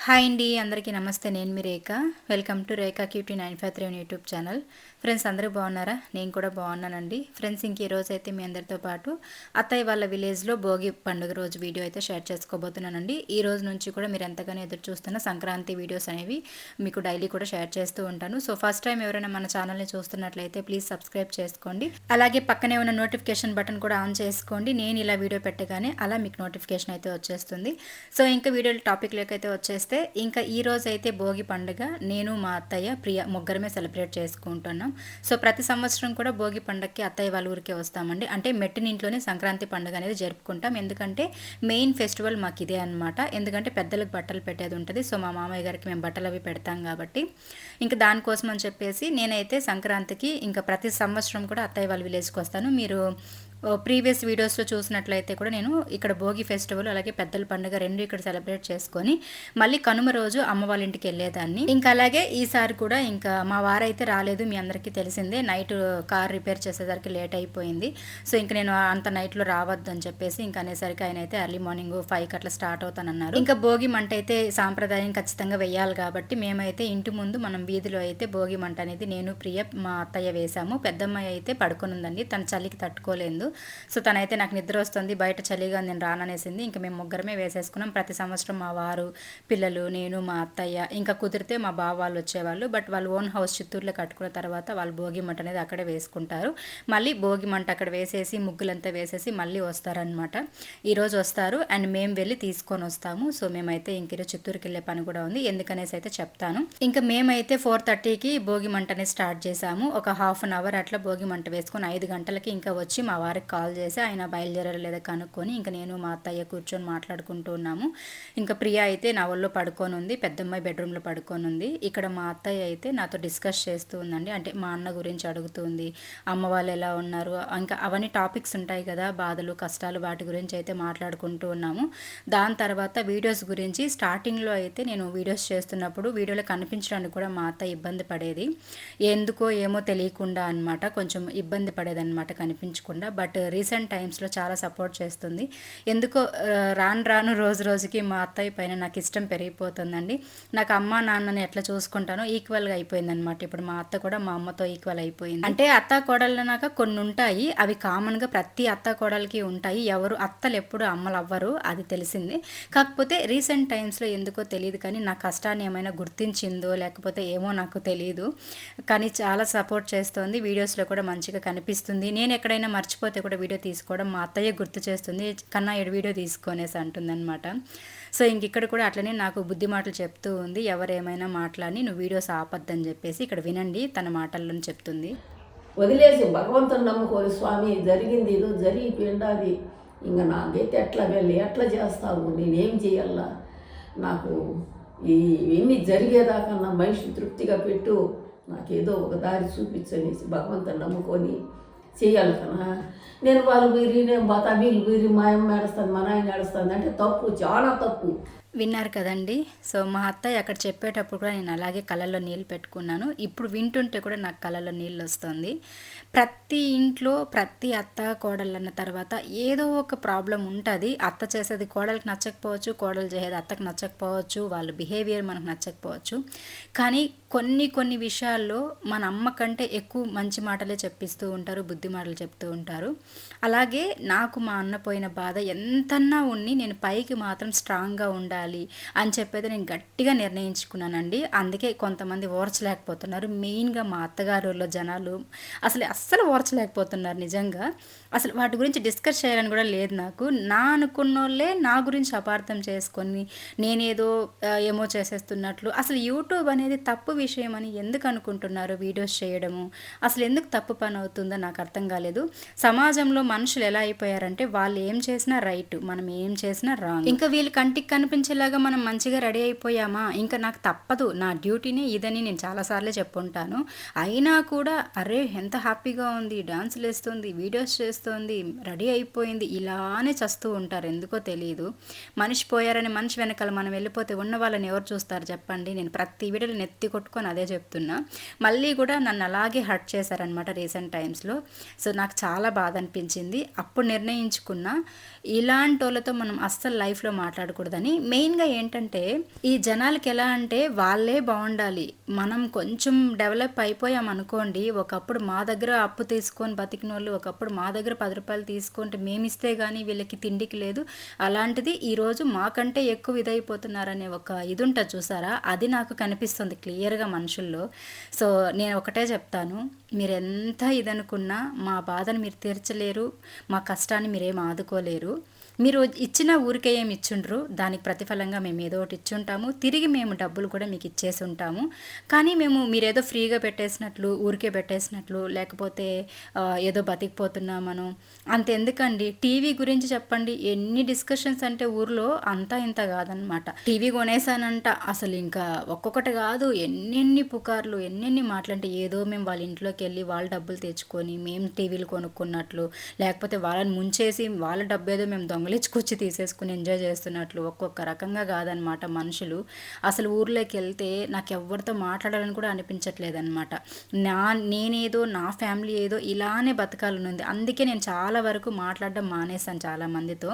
Hi అండి, అందరికీ నమస్తే. నేను మీ Rekha. Welcome to Rekha cutie 953 YouTube channel. Friends, అందరూ బాగున్నారా? నేను కూడా బాగున్నానండి. ఫ్రెండ్స్, ఇంక ఈరోజు అయితే మీ అందరితో పాటు అత్తయ్య వాళ్ళ విలేజ్లో భోగి పండుగ రోజు వీడియో అయితే షేర్ చేసుకోబోతున్నానండి. ఈ రోజు నుంచి కూడా మీరు ఎంతగానో ఎదురు చూస్తున్న సంక్రాంతి వీడియోస్ అనేవి మీకు డైలీ కూడా షేర్ చేస్తూ ఉంటాను. సో ఫస్ట్ టైం ఎవరైనా మన ఛానల్ని చూస్తున్నట్లయితే ప్లీజ్ సబ్స్క్రైబ్ చేసుకోండి. అలాగే పక్కనే ఉన్న నోటిఫికేషన్ బటన్ కూడా ఆన్ చేసుకోండి. నేను ఇలా వీడియో పెట్టగానే అలా మీకు నోటిఫికేషన్ అయితే వచ్చేస్తుంది. సో ఇంకా వీడియో టాపిక్లోకి అయితే వచ్చేస్తే, ఇంకా ఈ రోజు అయితే భోగి పండుగ నేను మా అత్తయ్య ప్రియ ముగ్గురమే సెలబ్రేట్ చేసుకుంటున్నాం. సో ప్రతి సంవత్సరం కూడా భోగి పండుగకి అత్తయ్య వాళ్ళ ఊరికే వస్తామండి. అంటే మెట్టినింట్లోనే సంక్రాంతి పండుగ అనేది జరుపుకుంటాం. ఎందుకంటే మెయిన్ ఫెస్టివల్ మాకు ఇదే అనమాట. ఎందుకంటే పెద్దలకు బట్టలు పెట్టేది ఉంటుంది. సో మా మామయ్య గారికి మేము బట్టలు అవి పెడతాం కాబట్టి ఇంకా దానికోసం అని చెప్పేసి నేనైతే సంక్రాంతికి ఇంకా ప్రతి సంవత్సరం కూడా అత్తయ్య వాళ్ళ విలేజ్కి వస్తాను. మీరు ప్రీవియస్ వీడియోస్లో చూసినట్లయితే కూడా నేను ఇక్కడ భోగి ఫెస్టివల్ అలాగే పెద్దల పండుగ రెండు ఇక్కడ సెలబ్రేట్ చేసుకొని మళ్ళీ కనుమ రోజు అమ్మ వాళ్ళ ఇంటికి వెళ్ళేదాన్ని. ఇంకా అలాగే ఈసారి కూడా ఇంకా మా వారైతే రాలేదు. మీ అందరికీ తెలిసిందే, నైట్ కార్ రిపేర్ చేసేసరికి లేట్ అయిపోయింది. సో ఇంకా నేను అంత నైట్లో రావద్దు అని చెప్పేసి ఇంకా అనేసరికి ఆయన అయితే ఎర్లీ మార్నింగ్ 5కి అట్లా స్టార్ట్ అవుతానన్నారు. ఇంకా భోగి మంట అయితే సాంప్రదాయం ఖచ్చితంగా వేయాలి కాబట్టి మేమైతే ఇంటి ముందు మనం వీధిలో అయితే భోగి మంట అనేది నేను ప్రియ మా అత్తయ్య వేసాము. పెద్దమ్మాయి అయితే పడుకొని ఉందండి, తన చలికి తట్టుకోలేదు. సో తనైతే నాకు నిద్ర వస్తుంది, బయట చలిగా నేను రాననేసింది. ఇంకా మేము ముగ్గురమే వేసేసుకున్నాం. ప్రతి సంవత్సరం మా వారు, పిల్లలు, నేను, మా అత్తయ్య, ఇంకా కుదిరితే మా బావ వాళ్ళు వచ్చేవాళ్ళు. బట్ వాళ్ళు ఓన్ హౌస్ చిత్తూరులో కట్టుకున్న తర్వాత వాళ్ళు భోగి మంట అనేది అక్కడే వేసుకుంటారు. మళ్ళీ భోగి మంట అక్కడ వేసేసి ముగ్గులంతా వేసేసి మళ్ళీ వస్తారనమాట. ఈరోజు వస్తారు అండ్ మేము వెళ్ళి తీసుకొని వస్తాము. సో మేమైతే ఇంక ఈరోజు చిత్తూరుకి వెళ్ళే పని కూడా ఉంది, ఎందుకనేసి అయితే చెప్తాను. ఇంకా మేమైతే 4:30కి భోగి మంట అనేది స్టార్ట్ చేసాము. ఒక హాఫ్ అన్ అవర్ అట్లా భోగి మంట వేసుకొని 5 గంటలకి ఇంకా వచ్చి మా వారికి కాల్ చేసి ఆయన బయలుదేరారు లేదా కనుక్కొని ఇంకా నేను మా అత్తయ్య కూర్చొని మాట్లాడుకుంటూ ఉన్నాము. ఇంకా ప్రియ అయితే నా ఒళ్ళో పడుకొని ఉంది, పెద్దమ్మాయి బెడ్రూమ్లో పడుకొని ఉంది. ఇక్కడ మా అత్తయ్య అయితే నాతో డిస్కస్ చేస్తూ ఉందండి. అంటే మా అన్న గురించి అడుగుతుంది, అమ్మ వాళ్ళు ఎలా ఉన్నారు, ఇంకా అవన్నీ టాపిక్స్ ఉంటాయి కదా, బాధలు కష్టాలు, వాటి గురించి అయితే మాట్లాడుకుంటూ ఉన్నాము. దాని తర్వాత వీడియోస్ గురించి స్టార్టింగ్లో అయితే నేను వీడియోస్ చేస్తున్నప్పుడు వీడియోలో కనిపించడానికి కూడా మా అత్త ఇబ్బంది పడేది. ఎందుకో ఏమో తెలియకుండా అనమాట, కొంచెం ఇబ్బంది పడేది అనమాట కనిపించకుండా. బట్ రీసెంట్ టైమ్స్లో చాలా సపోర్ట్ చేస్తుంది. ఎందుకో రాను రాను రోజు రోజుకి మా అత్తయ్య పైన నాకు ఇష్టం పెరిగిపోతుందండి. నాకు అమ్మ నాన్నని ఎట్లా చూసుకుంటానో ఈక్వల్గా అయిపోయిందనమాట. ఇప్పుడు మా అత్త కూడా మా అమ్మతో ఈక్వల్ అయిపోయింది. అంటే అత్త కోడళ్ళనాక కొన్ని ఉంటాయి, అవి కామన్గా ప్రతి అత్త కోడలికి ఉంటాయి. ఎవరు అత్తలు ఎప్పుడు అమ్మలు అవ్వరు, అది తెలిసింది. కాకపోతే రీసెంట్ టైమ్స్లో ఎందుకో తెలియదు కానీ నా కష్టాన్ని ఏమైనా గుర్తించిందో లేకపోతే ఏమో నాకు తెలియదు, కానీ చాలా సపోర్ట్ చేస్తుంది. వీడియోస్లో కూడా మంచిగా కనిపిస్తుంది. నేను ఎక్కడైనా మర్చిపోతే కూడా వీడియో తీసుకోవడం మా అత్తయ్య గుర్తు చేస్తుంది, కన్నా ఏడు వీడియో తీసుకొనేసి అంటుందన్నమాట. సో ఇంక ఇక్కడ కూడా అట్లనే నాకు బుద్ధి మాటలు చెప్తూ ఉంది. ఎవరేమైనా మాట్లాడి నువ్వు వీడియోస్ ఆపద్దని చెప్పేసి ఇక్కడ వినండి తన మాటల్లో చెప్తుంది. వదిలేసి భగవంతుని నమ్ముకోని స్వామి, జరిగింది ఏదో జరిగిపోయింది, అది ఇంకా నాకైతే ఎట్లా వెళ్ళి ఎట్లా చేస్తావు, నేనేం చేయాలా, నాకు ఇవన్నీ జరిగేదాకా నా మనిషిని తృప్తిగా పెట్టు, నాకేదో ఒక దారి చూపించనేసి భగవంతుని నమ్ముకొని చేయాలి కదా. నేను వాళ్ళు వీరి, నేను బతా వీళ్ళు వీరి, మా అమ్మ ఏడుస్తుంది, మా నాయన ఏడుస్తుంది అంటే తప్పు, చాలా తప్పు. విన్నారు కదండి. సో మా అత్తయ్య అక్కడ చెప్పేటప్పుడు కూడా నేను అలాగే కళ్ళల్లో నీళ్ళు పెట్టుకున్నాను. ఇప్పుడు వింటుంటే కూడా నాకు కళ్ళల్లో నీళ్ళు వస్తుంది. ప్రతి ఇంట్లో ప్రతి అత్త కోడలు అన్న తర్వాత ఏదో ఒక ప్రాబ్లం ఉంటుంది. అత్త చేసేది కోడలికి నచ్చకపోవచ్చు, కోడలు చేసేది అత్తకు నచ్చకపోవచ్చు, వాళ్ళ బిహేవియర్ మనకు నచ్చకపోవచ్చు. కానీ కొన్ని విషయాల్లో మన అమ్మ కంటే ఎక్కువ మంచి మాటలే చెప్పిస్తూ ఉంటారు, బుద్ధి మాటలు చెప్తూ ఉంటారు. అలాగే నాకు మా అన్న పోయిన బాధ ఎంతన్నా ఉన్ని నేను పైకి మాత్రం స్ట్రాంగ్గా ఉండాలి అని చెప్పేది నేను గట్టిగా నిర్ణయించుకున్నానండి. అందుకే కొంతమంది ఓర్చలేకపోతున్నారు. మెయిన్గా మా అత్తగారులో జనాలు అస్సలు ఓర్చలేకపోతున్నారు నిజంగా. అసలు వాటి గురించి డిస్కస్ చేయాలని కూడా లేదు నాకు. నా అనుకున్నోళ్ళే నా గురించి అపార్థం చేసుకొని నేనేదో ఏమో చేసేస్తున్నట్లు. అసలు యూట్యూబ్ అనేది తప్పు విషయం అని ఎందుకు అనుకుంటున్నారు? వీడియోస్ చేయడము అసలు ఎందుకు తప్పు పని అవుతుందో నాకు అర్థం కాలేదు. సమాజంలో మనుషులు ఎలా అయిపోయారంటే వాళ్ళు ఏం చేసినా రైట్, మనం ఏం చేసినా రాంగ్. ఇంకా వీళ్ళు కంటికి కనిపించేలాగా మనం మంచిగా రెడీ అయిపోయామా, ఇంకా నాకు తప్పదు, నా డ్యూటీనే ఇదని నేను చాలాసార్లు చెప్పుంటాను. అయినా కూడా అరే ఎంత హ్యాపీగా ఉంది, డాన్సులు వేస్తుంది, వీడియోస్ చేస్తుంది, రెడీ అయిపోయింది, ఇలానే చస్తూ ఉంటారు. ఎందుకో తెలియదు. మనిషి పోయారని మనిషి వెనకాల మనం వెళ్ళిపోతే ఉన్న వాళ్ళని ఎవరు చూస్తారు చెప్పండి. నేను ప్రతి వీడియోలో నెత్తి కొట్టుకొని అదే చెప్తున్నా. మళ్ళీ కూడా నన్ను అలాగే హర్ట్ చేశారనమాట రీసెంట్ టైమ్స్లో. సో నాకు చాలా బాధ అనిపించింది. అప్పుడు నిర్ణయించుకున్నా ఇలాంటి వాళ్ళతో మనం అస్సలు లైఫ్లో మాట్లాడకూడదని. మెయిన్ మెయిన్‌గా ఏంటంటే, ఈ జనాలకి ఎలా అంటే వాళ్ళే బావుండాలి. మనం కొంచెం డెవలప్ అయిపోయామనుకోండి, ఒకప్పుడు మా దగ్గర అప్పు తీసుకొని బతికినోళ్ళు, ఒకప్పుడు మా దగ్గర రూ. 10 తీసుకుంటే మేమిస్తే గానీ వీళ్ళకి తిండికి లేదు. అలాంటిది ఈరోజు మాకంటే ఎక్కువ ఇదైపోతున్నారనే ఒక ఇదుంటది చూసారా? అది నాకు కనిపిస్తుంది క్లియర్‌గా మనుషుల్లో. సో, నేను ఒకటే చెప్తాను. మీరెంత ఇదనుకున్నా మా బాధను మీరు తీర్చలేరు. మా కష్టాన్ని మీరేం ఆదుకోలేరు. మీరు ఇచ్చిన ఊరికే ఏమి ఇచ్చుండ్రు. దానికి ప్రతిఫలంగా మేము ఏదో ఒకటి ఇచ్చుంటాము. తిరిగి మేము డబ్బులు కూడా మీకు ఇచ్చేసి ఉంటాము. కానీ మేము మీరేదో ఫ్రీగా పెట్టేసినట్లు, ఊరికే పెట్టేసినట్లు, లేకపోతే ఏదో బతికిపోతున్నామనో అంతెందుకండి. టీవీ గురించి చెప్పండి. ఎన్ని డిస్కషన్స్ అంటే ఊర్లో అంతా ఇంత కాదనమాట. టీవీ కొనేసానంట అసలు ఇంకా ఒక్కొక్కటి కాదు, ఎన్నెన్ని పుకార్లు, ఎన్నెన్ని మాటలంటే ఏదో మేము వాళ్ళ ఇంట్లోకి వెళ్ళి వాళ్ళ డబ్బులు తెచ్చుకొని మేము టీవీలు కొనుక్కున్నట్లు, లేకపోతే వాళ్ళని ముంచేసి వాళ్ళ డబ్బు ఏదో మేము దొంగలించుకొచ్చి తీసేసుకుని ఎంజాయ్ చేస్తున్నట్లు ఒక్కొక్క రకంగా కాదనమాట మనుషులు. అసలు ఊర్లోకి వెళ్తే నాకు ఎవరితో మాట్లాడాలని కూడా అనిపించట్లేదనమాట. నేనేదో నా ఫ్యామిలీ ఏదో ఇలానే బతకాలని ఉంది. అందుకే నేను చాలా వరకు మాట్లాడడం మానేశాను చాలామందితో.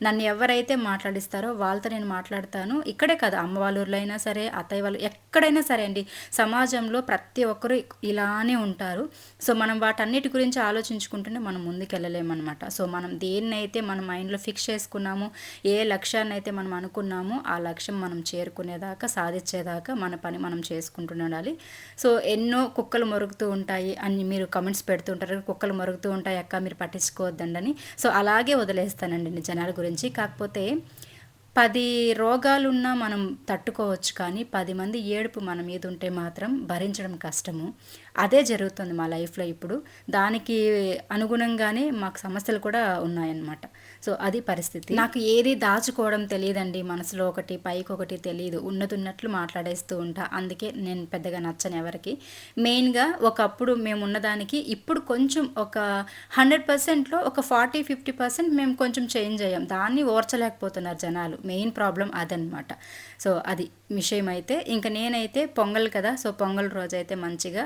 నన్ను ఎవరైతే మాట్లాడిస్తారో వాళ్ళతో నేను మాట్లాడతాను. ఇక్కడే కదా, అమ్మ వాళ్ళ ఊర్లో అయినా సరే, అత్తయ్య వాళ్ళు ఎక్కడైనా సరే అండి, సమాజంలో ప్రతి ఒక్కరు ఇలానే ఉంటారు. సో మనం వాటన్నిటి గురించి ఆలోచించుకుంటూనే మనం ముందుకెళ్ళలేమన్నమాట. సో మనం దేన్నైతే మన మైండ్లో ఫిక్స్ చేసుకున్నామో, ఏ లక్ష్యాన్ని అయితే మనం అనుకున్నామో ఆ లక్ష్యం మనం చేరుకునేదాకా, సాధించేదాకా మన పని మనం చేసుకుంటూనే ఉండాలి. సో ఎన్నో కుక్కలు మొరుగుతూ ఉంటాయి అని మీరు కమెంట్స్ పెడుతూ ఉంటారు. కుక్కలు మొరుగుతూ ఉంటాయి అక్క, మీరు పట్టించుకోవద్దండి. సో అలాగే వదిలేస్తానండి జనాల గురించి. కాకపోతే 10 రోగాలున్నా మనం తట్టుకోవచ్చు, కానీ 10 మంది ఏడుపు మన మీద ఉంటే మాత్రం భరించడం కష్టము. అదే జరుగుతుంది మా లైఫ్లో ఇప్పుడు. దానికి అనుగుణంగానే మాకు సమస్యలు కూడా ఉన్నాయన్నమాట. సో అది పరిస్థితి. నాకు ఏది దాచుకోవడం తెలియదండి. మనసులో ఒకటి పైకి ఒకటి తెలియదు. ఉన్నతున్నట్లు మాట్లాడేస్తూ ఉంటా. అందుకే నేను పెద్దగా నచ్చను ఎవరికి. మెయిన్గా ఒకప్పుడు మేము ఉన్నదానికి ఇప్పుడు కొంచెం ఒక 100%లో ఒక 40-50% మేము కొంచెం చేంజ్ అయ్యాం. దాన్ని ఓర్చలేకపోతున్నారు జనాలు. మెయిన్ ప్రాబ్లం అదనమాట. సో అది విషయం అయితే. ఇంకా నేనైతే పొంగల్ కదా, సో పొంగల్ రోజైతే మంచిగా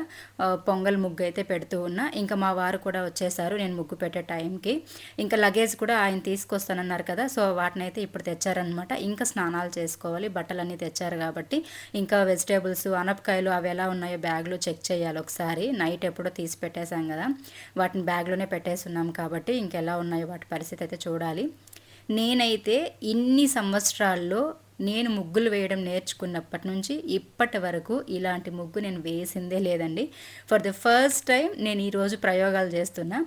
పొంగల్ ముగ్గు అయితే పెడుతూ ఉన్నా. ఇంకా మా వారు కూడా వచ్చేసారు నేను ముగ్గు పెట్టే టైంకి. ఇంకా లగేజ్ కూడా ఆయన తీసుకొస్తానన్నారు కదా, సో వాటిని అయితే ఇప్పుడు తెచ్చారనమాట. ఇంకా స్నానాలు చేసుకోవాలి, బట్టలన్నీ తెచ్చారు కాబట్టి ఇంకా వెజిటేబుల్స్, అనపకాయలు అవి ఎలా ఉన్నాయో బ్యాగ్లో చెక్ చేయాలి ఒకసారి. నైట్ ఎప్పుడో తీసి పెట్టేశాం కదా, వాటిని బ్యాగ్లోనే పెట్టేసి ఉన్నాం కాబట్టి ఇంకెలా ఉన్నాయో వాటి పరిస్థితి అయితే చూడాలి. నేనైతే ఇన్ని సంవత్సరాల్లో నేను ముగ్గులు వేయడం నేర్చుకున్నప్పటి నుంచి ఇప్పటి వరకు ఇలాంటి ముగ్గు నేను వేసిందే లేదండి. ఫర్ ద ఫస్ట్ టైం నేను ఈరోజు ప్రయోగాలు చేస్తున్నా.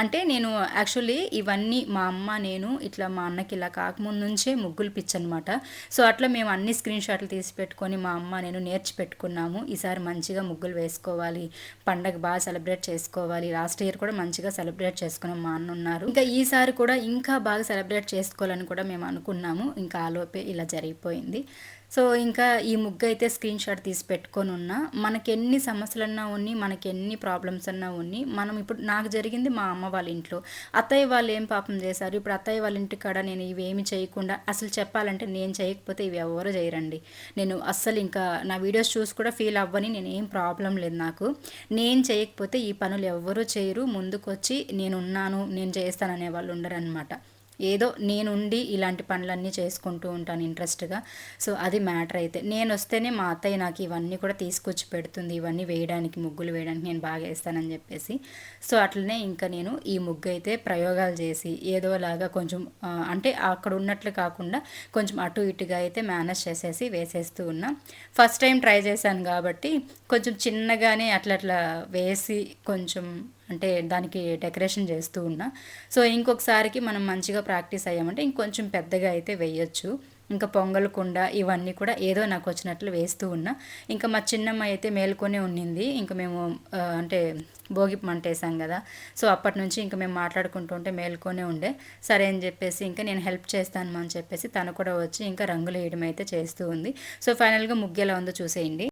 అంటే నేను యాక్చువల్లీ ఇవన్నీ మా అమ్మ నేను ఇట్లా మా అన్నకి ఇలా కాకముందు నుంచే ముగ్గులు పిచ్చనమాట. సో అట్లా మేము అన్ని స్క్రీన్ షాట్లు తీసి పెట్టుకొని మా అమ్మ నేను నేర్చి పెట్టుకున్నాము. ఈసారి మంచిగా ముగ్గులు వేసుకోవాలి, పండగ బాగా సెలబ్రేట్ చేసుకోవాలి. లాస్ట్ ఇయర్ కూడా మంచిగా సెలబ్రేట్ చేసుకున్నాం, మా అన్న ఉన్నారు. ఇంకా ఈసారి కూడా ఇంకా బాగా సెలబ్రేట్ చేసుకోవాలని కూడా మేము అనుకున్నాము. ఇంకా ఆలోపే ఇలా జరిగిపోయింది. సో ఇంకా ఈ ముగ్గు అయితే స్క్రీన్ షాట్ తీసి పెట్టుకొని ఉన్నా. మనకెన్ని సమస్యలన్నా ఉన్ని, మనకెన్ని ప్రాబ్లమ్స్ అన్నా ఉన్ని, మనం ఇప్పుడు నాకు జరిగింది మా అమ్మ వాళ్ళ ఇంట్లో. అత్తయ్య వాళ్ళు ఏం పాపం చేశారు. ఇప్పుడు అత్తయ్య వాళ్ళ ఇంటికాడ నేను ఇవేమి చేయకుండా, అసలు చెప్పాలంటే నేను చేయకపోతే ఇవి ఎవరు చేయరండి. నేను అస్సలు ఇంకా నా వీడియోస్ చూసి కూడా ఫీల్ అవ్వని, నేను ఏం ప్రాబ్లం లేదు నాకు. నేను చేయకపోతే ఈ పనులు ఎవ్వరూ చేయరు. ముందుకొచ్చి నేనున్నాను, నేను చేస్తాననే వాళ్ళు ఉండరనమాట. ఏదో నేనుండి ఇలాంటి పనులన్నీ చేసుకుంటూ ఉంటాను ఇంట్రెస్ట్గా. సో అది మ్యాటర్ అయితే. నేను వస్తేనే మా అత్తయ్య నాకు ఇవన్నీ కూడా తీసుకొచ్చి పెడుతుంది, ఇవన్నీ వేయడానికి, ముగ్గులు వేయడానికి నేను బాగా వేస్తానని చెప్పేసి. సో అట్లనే ఇంకా నేను ఈ ముగ్గు అయితే ప్రయోగాలు చేసి ఏదోలాగా కొంచెం అంటే అక్కడ ఉన్నట్లు కాకుండా కొంచెం అటు ఇటుగా అయితే మేనేజ్ చేసేసి వేసేస్తూ ఉన్నా. ఫస్ట్ టైం ట్రై చేశాను కాబట్టి కొంచెం చిన్నగానే అట్లా అట్లా వేసి కొంచెం అంటే దానికి డెకరేషన్ చేస్తూ ఉన్నా. సో ఇంకొకసారికి మనం మంచిగా ప్రాక్టీస్ అయ్యామంటే ఇంకొంచెం పెద్దగా అయితే వేయొచ్చు. ఇంకా పొంగల్ కుండ ఇవన్నీ కూడా ఏదో నాకు వచ్చినట్లు వేస్తూ ఉన్నా. ఇంకా మా చిన్నమ్మ అయితే మేల్కొనే ఉండింది. ఇంకా మేము అంటే భోగి మంట వేసాం కదా, సో అప్పటి నుంచి ఇంకా మేము మాట్లాడుకుంటూ ఉంటే మేల్కొనే ఉండే. సరే అని చెప్పేసి ఇంకా నేను హెల్ప్ చేస్తాను అని చెప్పేసి తను కూడా వచ్చి ఇంకా రంగులు వేయడం అయితే చేస్తూ ఉంది. సో ఫైనల్గా ముగ్గు ఎలా ఉందో చూసేయండి.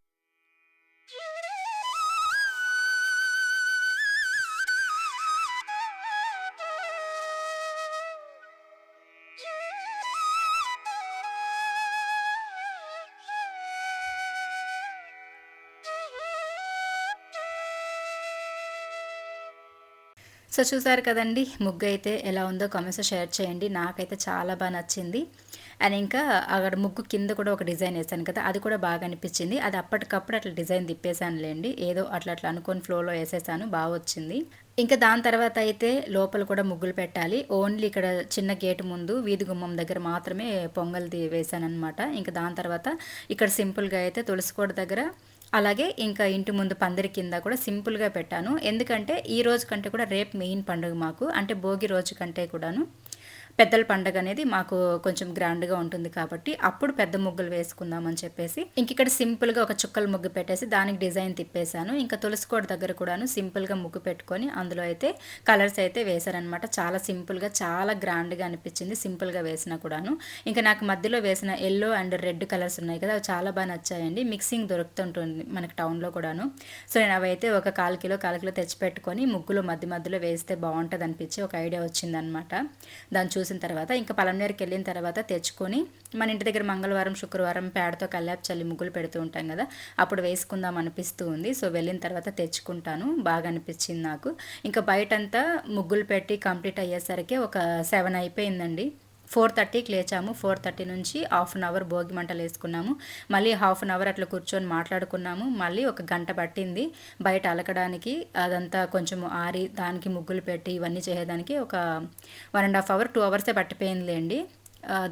సో చూసారు కదండి, ముగ్గు అయితే ఎలా ఉందో కామెంట్స్లో షేర్ చేయండి. నాకైతే చాలా బాగా నచ్చింది. అండ్ ఇంకా అక్కడ ముగ్గు కింద కూడా ఒక డిజైన్ వేసాను కదా, అది కూడా బాగా అనిపించింది. అది అప్పటికప్పుడు అట్లా డిజైన్ తిప్పేసానులేండి, ఏదో అట్లా అట్లా అనుకొని ఫ్లోలో వేసేసాను, బాగా వచ్చింది. ఇంకా దాని తర్వాత అయితే లోపల కూడా ముగ్గులు పెట్టాలి. ఓన్లీ ఇక్కడ చిన్న గేట్ ముందు వీధి గుమ్మం దగ్గర మాత్రమే పొంగల్ది వేసాననమాట. ఇంకా దాని తర్వాత ఇక్కడ సింపుల్గా అయితే తులసి కోట దగ్గర, అలాగే ఇంకా ఇంటి ముందు పందిరి కింద కూడా సింపుల్గా పెట్టాను. ఎందుకంటే ఈ రోజు కంటే కూడా రేపు మెయిన్ పండుగ మాకు, అంటే భోగి రోజు కంటే కూడాను పెద్దల పండగ అనేది మాకు కొంచెం గ్రాండ్గా ఉంటుంది కాబట్టి అప్పుడు పెద్ద ముగ్గులు వేసుకుందామని చెప్పేసి ఇంక ఇక్కడ సింపుల్గా ఒక చుక్కల ముగ్గు పెట్టేసి దానికి డిజైన్ తిప్పేశాను. ఇంకా తులసికోట దగ్గర కూడాను సింపుల్గా ముగ్గు పెట్టుకొని అందులో అయితే కలర్స్ అయితే వేశారనమాట. చాలా సింపుల్గా చాలా గ్రాండ్గా అనిపించింది సింపుల్గా వేసినా కూడాను. ఇంకా నాకు మధ్యలో వేసిన ఎల్లో అండ్ రెడ్ కలర్స్ ఉన్నాయి కదా, అవి చాలా బాగా నచ్చాయండి. మిక్సింగ్ దొరుకుతుంటుంది మనకి టౌన్లో కూడాను. సో నేను అవైతే ఒక 1/4 కిలో తెచ్చిపెట్టుకొని ముగ్గులో మధ్యలో వేస్తే బాగుంటుంది అనిపించి ఒక ఐడియా వచ్చిందనమాట. దాన్ని చూసిన తర్వాత ఇంకా పలంనేరుకి వెళ్ళిన తర్వాత తెచ్చుకొని మన ఇంటి దగ్గర మంగళవారం శుక్రవారం పేడతో కల్లాపు చల్లి ముగ్గులు పెడుతూ ఉంటాం కదా, అప్పుడు వేసుకుందాం అనిపిస్తూ ఉంది. సో వెళ్ళిన తర్వాత తెచ్చుకుంటాను, బాగా అనిపించింది నాకు. ఇంకా బయటంతా ముగ్గులు పెట్టి కంప్లీట్ అయ్యేసరికి ఒక 7 అయిపోయిందండి. 4:30కి లేచాము. 4:30 నుంచి హాఫ్ అన్ అవర్ భోగి మంటలు వేసుకున్నాము. మళ్ళీ హాఫ్ అన్ అవర్ అట్లా కూర్చొని మాట్లాడుకున్నాము. మళ్ళీ ఒక గంట పట్టింది బయట అలకడానికి, అదంతా కొంచెం ఆరి దానికి ముగ్గులు పెట్టి ఇవన్నీ చేయడానికి ఒక 1.5 అవర్ 2 అవర్సే పట్టిపోయిందిలేండి.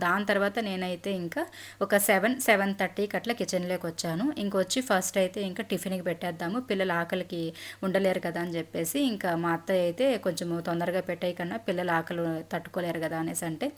దాని తర్వాత నేనైతే ఇంకా ఒక 7:30కి అట్లా కిచెన్లోకి వచ్చాను. ఇంకొచ్చి ఫస్ట్ అయితే ఇంకా టిఫిన్కి పెట్టేద్దాము, పిల్లలు ఆకలికి ఉండలేరు కదా అని చెప్పేసి ఇంకా మా అత్తయ్య అయితే కొంచెం తొందరగా పెట్టాయి కన్నా పిల్లలు ఆకలి తట్టుకోలేరు కదా అనేసి అంటే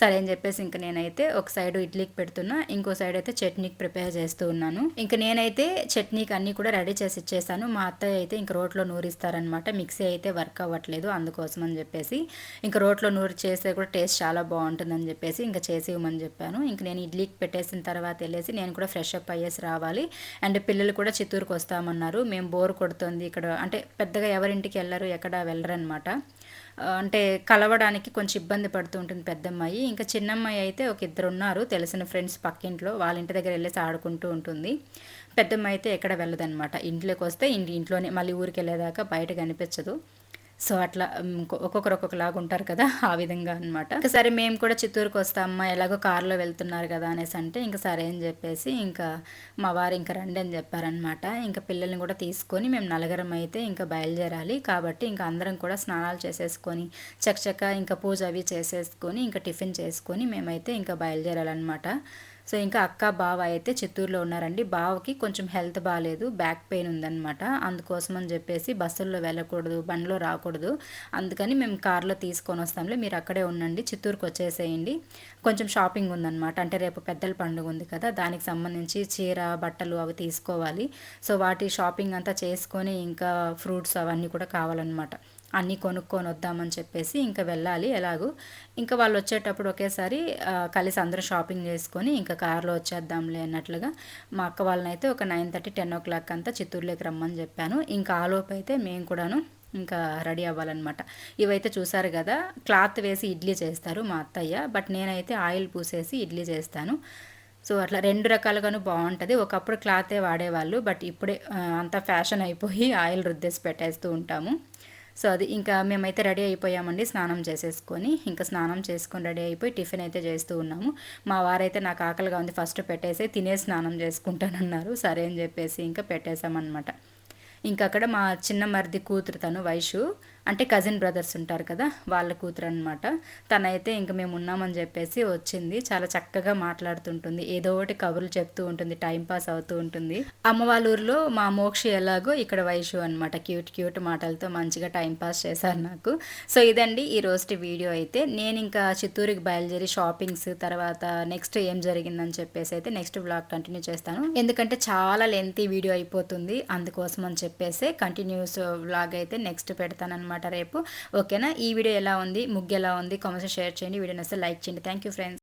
సరే అని చెప్పేసి ఇంకా నేనైతే ఒక సైడ్ ఇడ్లీకి పెడుతున్నా, ఇంకో సైడ్ అయితే చట్నీకి ప్రిపేర్ చేస్తూ ఉన్నాను. ఇంకా నేనైతే చట్నీకి అన్నీ కూడా రెడీ చేసి ఇచ్చేసాను. మా అత్తయ్య అయితే ఇంకా రోట్లో నూరిస్తారనమాట, మిక్సీ అయితే వర్క్ అవ్వట్లేదు అందుకోసం అని చెప్పేసి ఇంకా రోట్లో నూరి చేస్తే కూడా టేస్ట్ చాలా బాగుంటుందని చెప్పేసి ఇంకా చేసి ఇవ్వమని చెప్పాను. ఇంక నేను ఇడ్లీకి పెట్టేసిన తర్వాత వెళ్ళేసి నేను కూడా ఫ్రెష్ అప్ అయ్యేసి రావాలి. అండ్ పిల్లలు కూడా చిత్తూరుకు వస్తామన్నారు. మేము బోర్ కొడుతుంది ఇక్కడ, అంటే పెద్దగా ఎవరింటికి వెళ్ళరు, ఎక్కడ వెళ్ళరనమాట. అంటే కలవడానికి కొంచెం ఇబ్బంది పడుతూ ఉంటుంది పెద్దమ్మాయి. ఇంకా చిన్నమ్మాయి అయితే ఒక 2 ఉన్నారు తెలిసిన ఫ్రెండ్స్ పక్కింట్లో, వాళ్ళ ఇంటి దగ్గర వెళ్ళేసి ఆడుకుంటూ ఉంటుంది. పెద్దమ్మాయి అయితే ఎక్కడ వెళ్ళదనమాట, ఇంట్లోకి వస్తే ఇంట్లోనే, మళ్ళీ ఊరికి వెళ్ళేదాకా బయట కనిపించదు. సో అట్లా ఒక్కొక్కరు ఒక్కొక్కలాగా ఉంటారు కదా, ఆ విధంగా అనమాట. ఇంకా సరే మేము కూడా చిత్తూరుకు వస్తామమ్మా, ఎలాగో కారులో వెళ్తున్నారు కదా అనేసి అంటే ఇంకా సరే అని చెప్పేసి ఇంకా మా వారు ఇంకా రండి అని చెప్పారనమాట. ఇంకా పిల్లల్ని కూడా తీసుకొని మేము నలుగురం అయితే ఇంకా బయలుదేరాలి కాబట్టి ఇంకా అందరం కూడా స్నానాలు చేసేసుకొని చకచక ఇంకా పూజ అవి చేసేసుకొని ఇంకా టిఫిన్ చేసుకొని మేమైతే ఇంకా బయలుదేరాలన్నమాట. సో ఇంకా అక్క బావ అయితే చిత్తూరులో ఉన్నారండి. బావకి కొంచెం హెల్త్ బాగాలేదు, బ్యాక్ పెయిన్ ఉందన్నమాట. అందుకోసం అని చెప్పేసి బస్సుల్లో వెళ్ళకూడదు, బండిలో రాకూడదు, అందుకని మేము కార్లో తీసుకొని వస్తాంలే, మీరు అక్కడే ఉండండి, చిత్తూరుకు వచ్చేసేయండి, కొంచెం షాపింగ్ ఉందన్నమాట. అంటే రేపు పెద్దల పండుగ ఉంది కదా, దానికి సంబంధించి చీర బట్టలు అవి తీసుకోవాలి. సో వాటి షాపింగ్ అంతా చేసుకొని ఇంకా ఫ్రూట్స్ అవన్నీ కూడా కావాలన్నమాట, అన్నీ కొనుక్కొని వద్దామని చెప్పేసి ఇంకా వెళ్ళాలి ఎలాగూ. ఇంకా వాళ్ళు వచ్చేటప్పుడు ఒకేసారి కలిసి అందరూ షాపింగ్ చేసుకొని ఇంకా కార్లో వచ్చేద్దాంలే అన్నట్లుగా మా అక్క వాళ్ళని అయితే ఒక 9:30 10 o'clock అంతా చిత్తూరులోకి రమ్మని చెప్పాను. ఇంకా ఆలోపు అయితే మేము కూడాను ఇంకా రెడీ అవ్వాలన్నమాట. ఇవైతే చూసారు కదా, క్లాత్ వేసి ఇడ్లీ చేస్తారు మా అత్తయ్య, బట్ నేనైతే ఆయిల్ పూసేసి ఇడ్లీ చేస్తాను. సో అట్లా 2 రకాలుగాను బాగుంటుంది. ఒకప్పుడు క్లాతే వాడేవాళ్ళు, బట్ ఇప్పుడే అంతా ఫ్యాషన్ అయిపోయి ఆయిల్ రుద్దేసి పెట్టేస్తూ ఉంటాము. సో అది ఇంకా మేమైతే రెడీ అయిపోయామండి, స్నానం చేసేసుకొని ఇంకా స్నానం చేసుకొని రెడీ అయిపోయి టిఫిన్ అయితే చేస్తూ ఉన్నాము. మా వారైతే నాకు ఆకలిగా ఉంది ఫస్ట్ పెట్టేసి తినేసి స్నానం చేసుకుంటానన్నారు. సరే అని చెప్పేసి ఇంకా పెట్టేశామన్నమాట. ఇంకా అక్కడ మా చిన్న మరిది కూతురు, తను వైషు, అంటే కజిన్ బ్రదర్స్ ఉంటారు కదా, వాళ్ళ కూతురు అనమాట. తనైతే ఇంక మేము ఉన్నామని చెప్పేసి వచ్చింది. చాలా చక్కగా మాట్లాడుతుంటుంది, ఏదో ఒకటి కబుర్లు చెప్తూ ఉంటుంది, టైంపాస్ అవుతూ ఉంటుంది. అమ్మ వాళ్ళ ఊరిలో మా మోక్షి ఎలాగో ఇక్కడ వైషు అనమాట, క్యూట్ మాటలతో మంచిగా టైంపాస్ చేశారు నాకు. సో ఇదండి ఈ రోజు వీడియో అయితే. నేను ఇంకా చిత్తూరుకి బయలుదేరి షాపింగ్స్ తర్వాత నెక్స్ట్ ఏం జరిగిందని చెప్పేసి అయితే నెక్స్ట్ వ్లాగ్ కంటిన్యూ చేస్తాను, ఎందుకంటే చాలా లెంతీ వీడియో అయిపోతుంది, అందుకోసం అని చెప్పేసి కంటిన్యూస్ వ్లాగ్ అయితే నెక్స్ట్ పెడతానమాట రేపు. ఓకేనా? ఈ వీడియో ఎలా ఉంది, ముగ్గు ఎలా ఉంది, కామెంట్స్ షేర్ చేయండి, వీడియో నచ్చితే లైక్ చేయండి. Thank you friends.